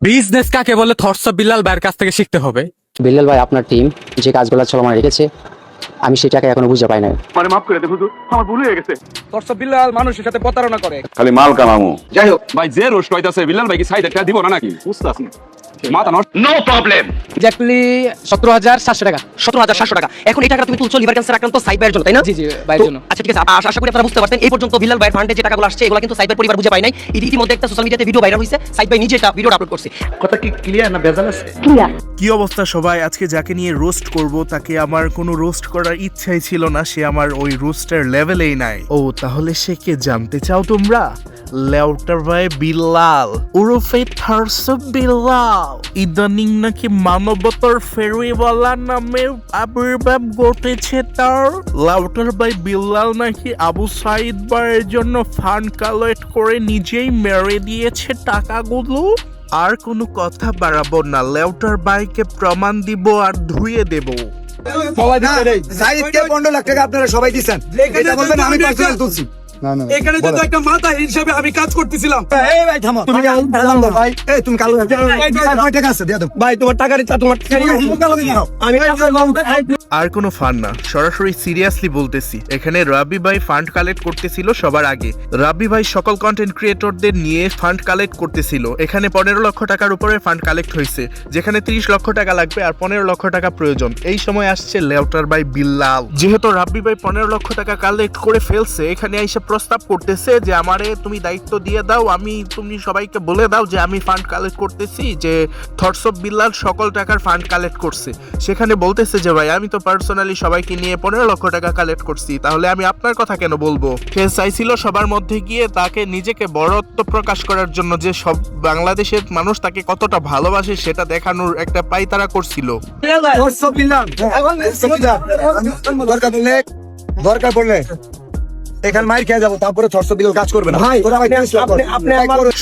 Business কাকে বলে thoughts of Billal ভাইয়ের কাছ থেকে শিখতে হবে। বিল্লাল ভাই, আপনার টিম যে কাজগুলো চলমান রেখেছে আমি সেটাকে এখনো বুঝতে পাই না। মানে মাফ করে দে হুজুর, আমার ভুল হয়ে গেছে। থটস অফ বিল্লাল মানুষের সাথে প্রতারণা করে। খালি মাল কামামু। যাই হোক ভাই, যে রোস্ট হইতাছে বিল্লাল ভাই কি সাইড একটা দিব না নাকি? বুঝতাছ না মাথা নষ্ট। No problem. এক্স্যাক্টলি 17,700 টাকা। 17,700 টাকা। এখন এই টাকাটা তুমি তুলছো লিভার ক্যান্সার আক্রান্ত সাইদ ভাইয়ের জন্য, তাই না? জি ভাইয়ের জন্য। আচ্ছা ঠিক আছে, আশা করি আপনারা বুঝতে পারতেন। এই পর্যন্ত বিল্লাল ভাইয়ের ফান্ডে যে টাকাগুলো আসছে এগুলো কিন্তু সাইদ ভাইয়ের পরিবার বুঝে পায় নাই। ইতিমধ্যে একটা সোশ্যাল মিডিয়াতে ভিডিও ভাইরাল হয়েছে, সাইদ ভাই নিজে একটা ভিডিও আপলোড করছে। কথা কি ক্লিয়ার না ভেজাল আছে? কি অবস্থা সবাই? আজকে যাকে নিয়ে রোস্ট করব তাকে আমার কোনো রোস্ট করার ইচ্ছাই ছিল না, সে আমার ওই রোস্টের লেভেলেই নাই। ও তাহলে সে কে জানতে চাও তোমরা? লেউটার ভাই বিল্লাল ওরফে থটস অফ বিল্লাল ইদানিং নাকি মানবতার ফেরিওয়ালা নামে আবির্ভাব ঘটেছে তার। লেউটার ভাই বিল্লাল নাকি আবু সাইদ ভাইয়ের জন্য ফান্ড কালেক্ট করে নিজেই মেরে দিয়েছে টাকাগুলো। আর কোনো কথা বাড়াবো না, লেউটার ভাইকে প্রমাণ দিব আর ধুয়ে দেব। সবাই দিতে নেই। সাইদকে 15 লাখ টাকা আপনারা সবাই দিবেন। এটা বলবেন আমি পার্সোনাল তুলছি। এখানে তো একটা মাথা হিসেবে আমি কাজ করতেছিলাম। এই ভাই থামো। তুমি কালো দাও ভাই। এই তুমি কালো দাও। কয় টাকা আছে দিয়ে দাও। ভাই তোমার টাকার ইচ্ছা তোমার কালো দিয়ে দাও। আমি আর কোনো ফান না, সরাসরি সিরিয়াসলি বলতেছি। এখানে রাবি ভাই ফান্ড কালেক্ট করতেছিল সবার আগে। রাবি ভাই সকল কন্টেন্ট ক্রিয়েটরদের নিয়ে ফান্ড কালেক্ট করতেছিল। এখানে 15 লক্ষ টাকার উপরে ফান্ড কালেক্ট হয়েছে, যেখানে 30 লক্ষ টাকা লাগবে আর 15 লক্ষ টাকা প্রয়োজন। এই সময় আসছে লেউটার ভাই বিল্লাল। যেহেতু রাবি ভাই 15 লক্ষ টাকা কালেক্ট করে ফেলছে, এখানে এসে প্রস্তাব করতেছে যে আমারে তুমি দায়িত্ব দিয়ে দাও, তুমি সবাইকে বলে দাও যে আমি ফান্ড কালেক্ট করতেছি, যে থটস অফ বিল্লাল সকল টাকার ফান্ড কালেক্ট করছে। সেখানে বলতেছে যে ভাই আমি তো পার্সোনালি সবাইকে নিয়ে 15 লক্ষ টাকা কালেক্ট করছি, তাহলে আমি আপনার কথা কেন বলবো? সে চাইছিল সবার মধ্যে গিয়ে তাকে নিজেকে বড়ত্ব প্রকাশ করার জন্য, যে সব বাংলাদেশের মানুষ তাকে কতটা ভালোবাসে সেটা দেখানোর একটা পাইতারা করছিল। দরকার পড়লে এখানে মাইর খেয়ে যাবো, তারপরে থটস অফ বিল্লাল কাজ করবে না ভাই। তোরা ভাই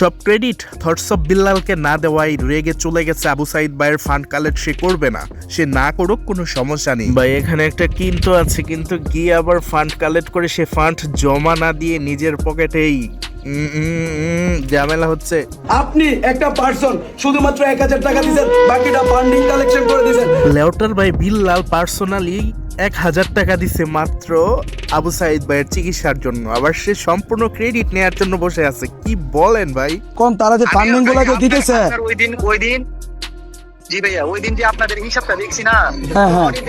সব ক্রেডিট থটস অফ বিল্লালকে না দেওয়াই রেগে চলে গেছে আবু সাইদ ভাইয়ের ফান্ড কালেক্ট সে করবে না। সে না করুক, কোনো সমস্যা নেই ভাই। এখানে একটা কিন্তু আছে, কিন্তু গিয়ে আবার ফান্ড কালেক্ট করে সে ফান্ড জমা না দিয়ে নিজের পকেটেই ঝামেলা হচ্ছে। আপনি একটা পার্সন শুধুমাত্র 1,000 টাকা দিয়েছেন, বাকিটা ফান্ডিং কালেকশন করে দিয়েছেন। লেউটার ভাই বিল্লাল পার্সোনালি 1,000 টাকা দিছে মাত্র আবু সাইদ ভাইয়ের চিকিৎসার জন্য, আবার সে সম্পূর্ণ ক্রেডিট নেয়ার জন্য বসে আছে। কি বলেন ভাই? কোন তারা যে ফান্ডিং গুলো দিতেছে ওই দিন জি ভাইয়া, ওই দিন যে আপনাদের হিসাবটা দেখছি না,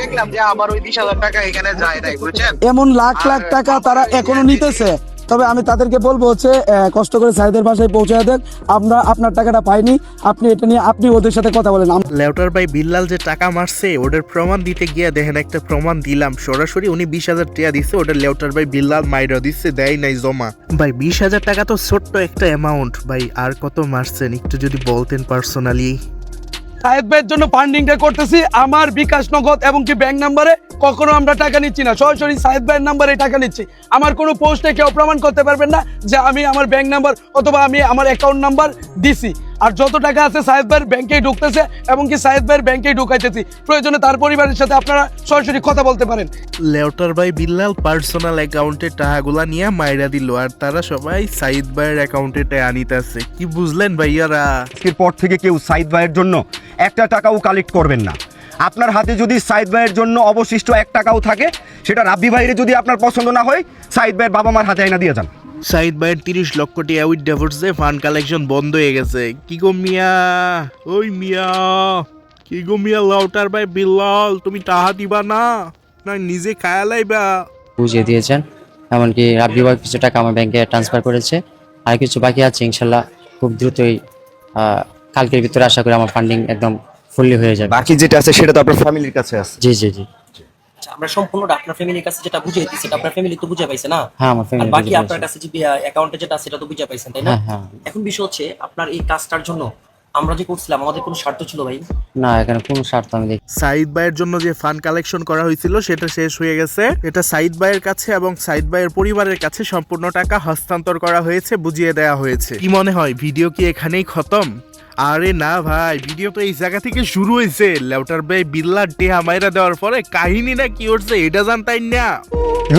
দেখলাম যে আমার ওই 20,000 টাকা এখানে যায় নাই, বুঝছেন? এমন লাখ লাখ টাকা তারা এখনো নিতেছে। তবে আমি তাদেরকে বলবো হচ্ছে কষ্ট করে সাইদের বাসায় পৌঁছায় দেন। আমরা আপনার টাকাটা পাইনি, আপনি এটা নিয়ে আপনি ওদের সাথে কথা বলেন। লেউটার ভাই বিল্লাল যে টাকা মারছে ওদের প্রমাণ দিতে গিয়ে দেখেন একটা প্রমাণ দিলাম সরাসরি। উনি 20,000 টাকা দিচ্ছে, ওটা লেউটার ভাই বিল্লাল মাইরা দিচ্ছে, দেয় নাই জমা। ভাই 20,000 টাকা তো ছোট্ট একটা অ্যামাউন্ট ভাই। আর কত মারছেন একটু যদি বলতেন পার্সোনালি। সাহেদ ভাইয়ের জন্য ফান্ডিংটা করতেছি আমার বিকাশ নগদ এবং কি ব্যাংক নাম্বারে। কখনো আমরা টাকা নিচ্ছি না, সরাসরি সাহেদ ভাইয়ের নাম্বারে টাকা নিচ্ছি। আমার কোনো পোস্টে কেউ প্রমাণ করতে পারবেন না যে আমি আমার ব্যাংক নাম্বার অথবা আমি আমার অ্যাকাউন্ট নাম্বার দিছি। আর যত টাকা আছে সাহেদ ভাইয়ের ব্যাংকেই ঢুকতেছে এবং কি সাহেদ ভাইয়ের ব্যাংকেই ঢুকাইতেছি। প্রয়োজনে তার পরিবারের সাথে আপনারা সরাসরি কথা বলতে পারেন। লেউটার ভাই বিল্লাল পার্সোনাল অ্যাকাউন্টে টাকাগুলা নিয়ে মাইরা দিল, আর তারা সবাই সাইদ ভাইয়ের অ্যাকাউন্টে টাকা নিতেছে। কি বুঝলেন ভাইয়ারা? আজকের পর থেকে কেউ সাইদ ভাইয়ের জন্য 1 টাকাও কালেক্ট করবেন না। আপনার হাতে যদি সাইদ ভাইয়ের জন্য অবশিষ্ট 1 টাকাও থাকে, সেটা রাব্বি ভাইয়ের যদি আপনার পছন্দ না হয় সাইদ ভাইয়ের বাবা মার হাতে আইনা দিয়ে যান। সাইদ ভাইয়ের 30 লক্ষ টাকা উইথ ডিভোর্সে ফান্ড কালেকশন বন্ধ হয়ে গেছে। কি গো মিয়া, ওই মিয়া, কি গো মিয়া, লেউটার ভাই বিল্লাল তুমি টাকা দিবা না, না নিজে খায়া লাইবা? বুঝিয়ে দিয়েছেন, এমনকি রাব্বি ভাই কিছু টাকা আমার ব্যাংকে ট্রান্সফার করেছে, আর কিছু বাকি আছে। ইনশাল্লাহ খুব দ্রুতই কালকের ভিতরে আশা করি আমার ফান্ডিং একদম ফুললি হয়ে যাবে। বাকি যেটা আছে সেটা তো আপনার ফ্যামিলির কাছে আছে। জি জি জি, আমরা সম্পূর্ণ আপনার ফ্যামিলির কাছে যেটা বুঝিয়ে দিচ্ছি, সেটা আপনার ফ্যামিলি তো বুঝে পাইছে না? হ্যাঁ আমার ফ্যামিলি। বাকি আপনার কাছে যে অ্যাকাউন্টে যেটা সেটা তো বুঝে পাইছেন, তাই না? এখন বিষয় হচ্ছে আপনার এই কাজটার জন্য আমরা যে করছিলাম আমাদের কোনো স্বার্থ ছিল ভাই না, এখানে কোনো স্বার্থ আমি দেখি। সাইদ ভাইয়ের জন্য যে ফান্ড কালেকশন করা হয়েছিল সেটা শেষ হয়ে গেছে। এটা সাইদ ভাইয়ের কাছে এবং সাইদ ভাইয়ের পরিবারের কাছে সম্পূর্ণ টাকা হস্তান্তর করা হয়েছে, বুঝিয়ে দেওয়া হয়েছে। কি মনে হয় ভিডিও কি এখানেই খতম? আরে না ভাই, ভিডিও তো এই জায়গা থেকে শুরু হয়েছে। লেউটার ভাই বিল্লার টেহা মাইরা দেওয়ার পরে কাহিনী না কি হচ্ছে এটা জানতাই না।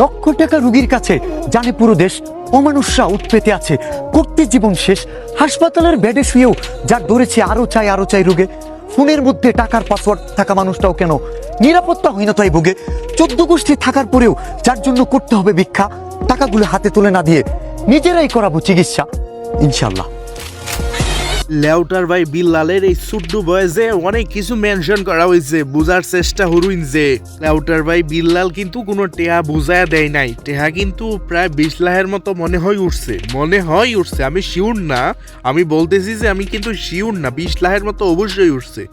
লক্ষ টাকা রোগীর কাছে জানে পুরো দেশ, অমানুষরা উৎপেতে আছে, করতে জীবন শেষ। হাসপাতালের বেডে শুয়েও যার ধরেছে আরো চাই রোগে। ফোনের মধ্যে টাকার পাসওয়ার্ড থাকা মানুষটাও কেন নিরাপত্তাহীনতায় ভোগে। 14 গোষ্ঠী থাকার পরেও যার জন্য করতে হবে ভিক্ষা, টাকাগুলো হাতে তুলে না দিয়ে নিজেরাই করাবো চিকিৎসা ইনশাল্লাহ। লেউটার ভাই বিল্লালের এই সুড্ডু বয়েজে অনেক কিছু মেনশন করা হয়েছে, বুঝার চেষ্টা হরুইন যে লেউটার ভাই বিল্লাল কিন্তু কোনো টেহা বুঝায়া দেয় নাই। টেহা কিন্তু প্রায় 20 লাখের মতো মনে হয় উঠছে, আমি শিওর না, আমি বলতেছি যে আমি কিন্তু শিওর না, 20 লাখের মতো অবশ্যই উঠছে।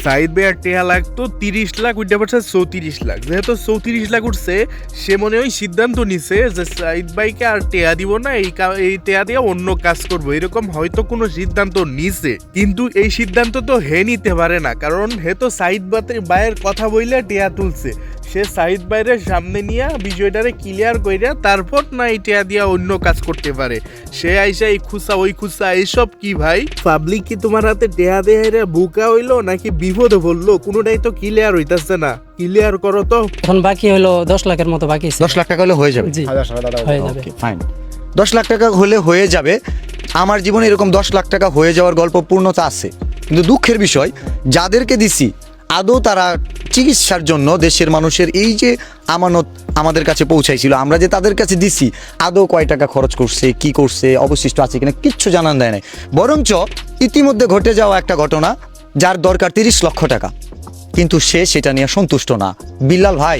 সাইদ ভাইয়ার টেহা লাগতো 30 লাখ, উঠতে পারছে 34 লাখ। যেহেতু 34 লাখ উঠছে, সে মনে হয় সিদ্ধান্ত নিছে যে সাইদ ভাইকে আর টেহা দিব না, এই টেহা দিয়ে অন্য কাজ করবো, এরকম হয়তো কোনো সিদ্ধান্ত নিছে। কিন্তু এই সিদ্ধান্ত তো হে নিতে পারে না, কারণ হে তো সাইদ ভাইয়ের কথা বইলে টেহা তুলছে। সে সাইদ ভাইয়ের সামনে নিয়ে বিষয়টারে ক্লিয়ার কইরা তারপর না এই টেহা দিয়া অন্য কাজ করতে পারে। সে আইসা এই খুসা ওই খুসা এইসব কি ভাই? পাবলিক কি তোমার হাতে টেহা দেয়া বুকা হইলো নাকি বিপদে বললো? কোনোটাই তো ক্লিয়ার হইতাছে না, ক্লিয়ার করো তো। এখন বাকি হলো 10 লাখের মতো বাকি আছে। 10 লাখ টাকা হলে হয়ে যাবে। জি, হয়ে যাবে। ফাইন, 10 লাখ টাকা হলে হয়ে যাবে। আমার জীবনে এরকম 10 লাখ টাকা হয়ে যাওয়ার গল্প পূর্ণতা আছে, কিন্তু দুঃখের বিষয় যাদেরকে দিছি আদৌ তারা চিকিৎসার জন্য দেশের মানুষের এই যে আমানত আমাদের কাছে পৌঁছাইছিল, আমরা যে তাদের কাছে দিছি আদৌ কয় টাকা খরচ করছে, কি করছে, অবশিষ্ট আছে কিনা কিচ্ছু জানান দেয় নাই। বরঞ্চ ইতিমধ্যে ঘটে যাওয়া একটা ঘটনা, যার দরকার 30 লক্ষ টাকা, কিন্তু সে সেটা নিয়ে সন্তুষ্ট না। বিল্লাল ভাই,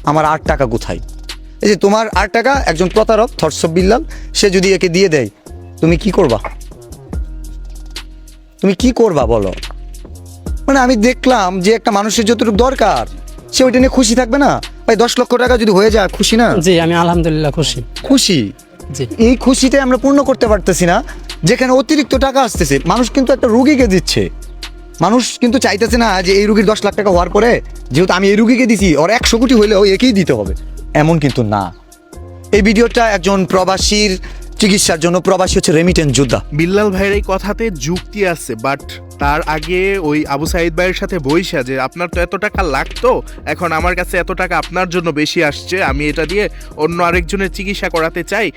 আমার 8 টাকা কোথায়? এই যে তোমার 8 টাকা একজন প্রতারক থটস অফ বিল্লাল, সে যদি একে দিয়ে দেয়, তুমি কি করবা? বলো? মানে আমি দেখলাম যে একটা মানুষের যতটুকু দরকার সে ওইটা নিয়ে খুশি থাকবে না। ভাই 10 লক্ষ টাকা যদি হয়ে যায়, খুশি না? জি, আমি আলহামদুলিল্লাহ খুশি। জি, এই খুশিটাই আমরা পূর্ণ করতে পারতেছি না, যেখানে অতিরিক্ত টাকা আসতেছে। মানুষ কিন্তু একটা রুগীকে দিচ্ছে, মানুষ কিন্তু চাইতেছে না যে এই রুগীর 10 লাখ টাকা হওয়ার পরে যেহেতু আমি এই রুগীকে দিছি ওর 100 কোটি হইলেও একেই দিতে হবে, এমন কিন্তু না। এই ভিডিওটা একজন প্রবাসীর চিকিৎসার জন্য, প্রবাসী হচ্ছে রেমিটেন্স যোদ্ধা। বিল্লাল ভাইয়ের এই কথাতে যুক্তি আছে, বাট তার আগে ওই আবু সাইদ ভাইয়ের সাথে বইসা যে আপনার তো এত টাকা লাগতো, এখন আমার কাছে এত টাকা আপনার জন্য বেশি আসছে, আমি এটা দিয়ে অন্য আরেকজনের চিকিৎসা করাতে চাই,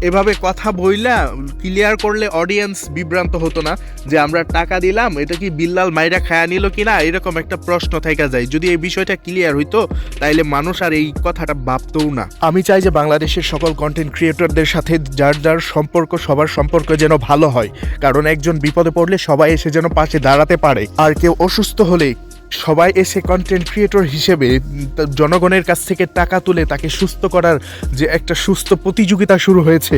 এভাবে কথা বইলা ক্লিয়ার করলে অডিয়েন্স বিভ্রান্ত হতো না যে আমরা টাকা দিলাম, এটা কি বিল্লাল মাইরা খায়া নিল কিনা, এরকম একটা প্রশ্ন থেকে যায়। যদি এই বিষয়টা ক্লিয়ার হইতো তাইলে মানুষ আর এই কথাটা ভাবতও না। আমি চাই যে বাংলাদেশের সকল কন্টেন্ট ক্রিয়েটরদের সাথে যার যার সম্পর্ক, সবার সম্পর্ক যেন ভালো হয়, কারণ একজন বিপদে পড়লে সবাই এসে যেন পাশে দাঁড়াতে পারে। আর কেউ অসুস্থ হলে সবাই এসে কন্টেন্ট ক্রিয়েটর হিসেবে জনগণের কাছ থেকে টাকা তুলে তাকে সুস্থ করার যে একটা সুস্থ প্রতিযোগিতা শুরু হয়েছে,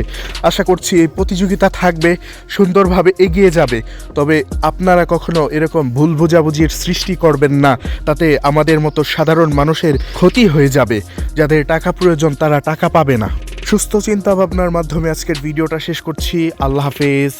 আশা করছি এই প্রতিযোগিতা থাকবে, সুন্দরভাবে এগিয়ে যাবে। তবে আপনারা কখনো এরকম ভুল বোঝাবুঝির সৃষ্টি করবেন না, তাতে আমাদের মতো সাধারণ মানুষের ক্ষতি হয়ে যাবে। যাদের টাকা প্রয়োজন তারা টাকা পাবে না। সুস্থ চিন্তা ভাবনার মাধ্যমে আজকের ভিডিওটা শেষ করছি। আল্লাহ হাফেজ।